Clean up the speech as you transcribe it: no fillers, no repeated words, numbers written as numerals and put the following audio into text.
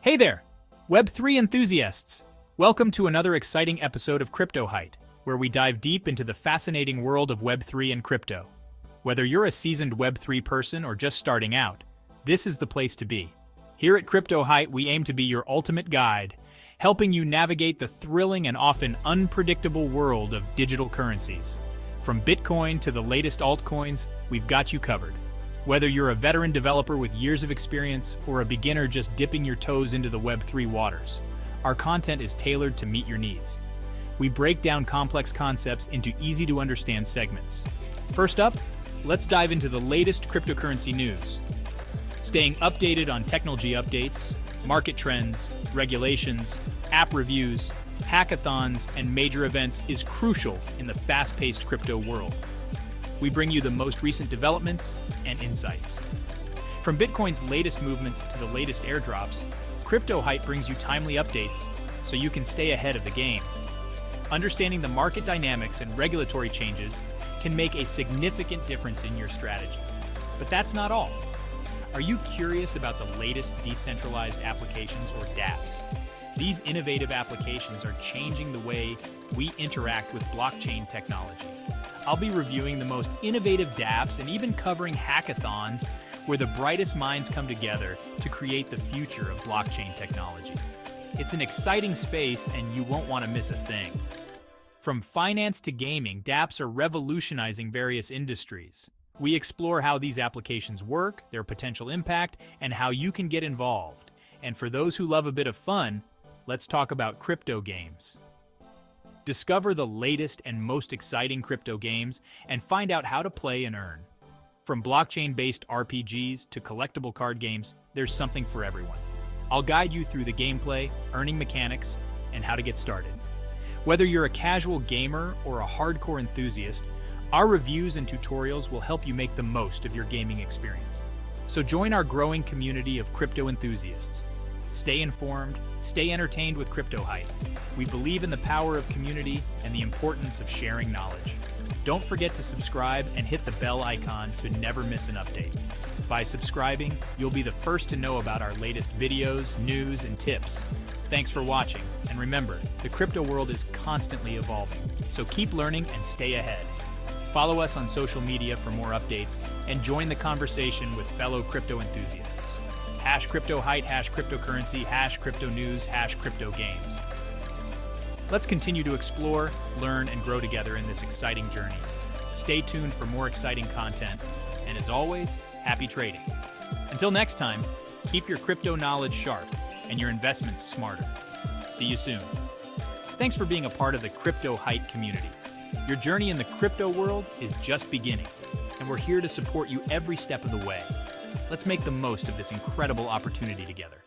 Hey there, Web3 enthusiasts! Welcome to another exciting episode of CryptoHite, where we dive deep into the fascinating world of Web3 and crypto. Whether you're a seasoned Web3 person or just starting out, this is the place to be. Here at CryptoHite, we aim to be your ultimate guide, helping you navigate the thrilling and often unpredictable world of digital currencies. From Bitcoin to the latest altcoins, we've got you covered. Whether you're a veteran developer with years of experience or a beginner just dipping your toes into the Web3 waters, our content is tailored to meet your needs. We break down complex concepts into easy-to-understand segments. First up, let's dive into the latest cryptocurrency news. Staying updated on technology updates, market trends, regulations, app reviews, hackathons, and major events is crucial in the fast-paced crypto world. We bring you the most recent developments and insights. From Bitcoin's latest movements to the latest airdrops, CryptoHite brings you timely updates so you can stay ahead of the game. Understanding the market dynamics and regulatory changes can make a significant difference in your strategy. But that's not all. Are you curious about the latest decentralized applications, or dApps? These innovative applications are changing the way we interact with blockchain technology. I'll be reviewing the most innovative dApps and even covering hackathons where the brightest minds come together to create the future of blockchain technology. It's an exciting space and you won't want to miss a thing. From finance to gaming, dApps are revolutionizing various industries. We explore how these applications work, their potential impact, and how you can get involved. And for those who love a bit of fun, let's talk about crypto games. Discover the latest and most exciting crypto games and find out how to play and earn. From blockchain-based RPGs to collectible card games, there's something for everyone. I'll guide you through the gameplay, earning mechanics, and how to get started. Whether you're a casual gamer or a hardcore enthusiast, our reviews and tutorials will help you make the most of your gaming experience. So join our growing community of crypto enthusiasts. Stay informed, stay entertained with CryptoHite. We believe in the power of community and the importance of sharing knowledge. Don't forget to subscribe and hit the bell icon to never miss an update. By subscribing, you'll be the first to know about our latest videos, news, and tips. Thanks for watching, and remember, the crypto world is constantly evolving, so keep learning and stay ahead. Follow us on social media for more updates, and join the conversation with fellow crypto enthusiasts. #CryptoHite, #cryptocurrency, #cryptonews, #cryptogames. Let's continue to explore, learn, and grow together in this exciting journey. Stay tuned for more exciting content, and as always, happy trading. Until next time, keep your crypto knowledge sharp and your investments smarter. See you soon. Thanks for being a part of the CryptoHite community. Your journey in the crypto world is just beginning, and we're here to support you every step of the way. Let's make the most of this incredible opportunity together.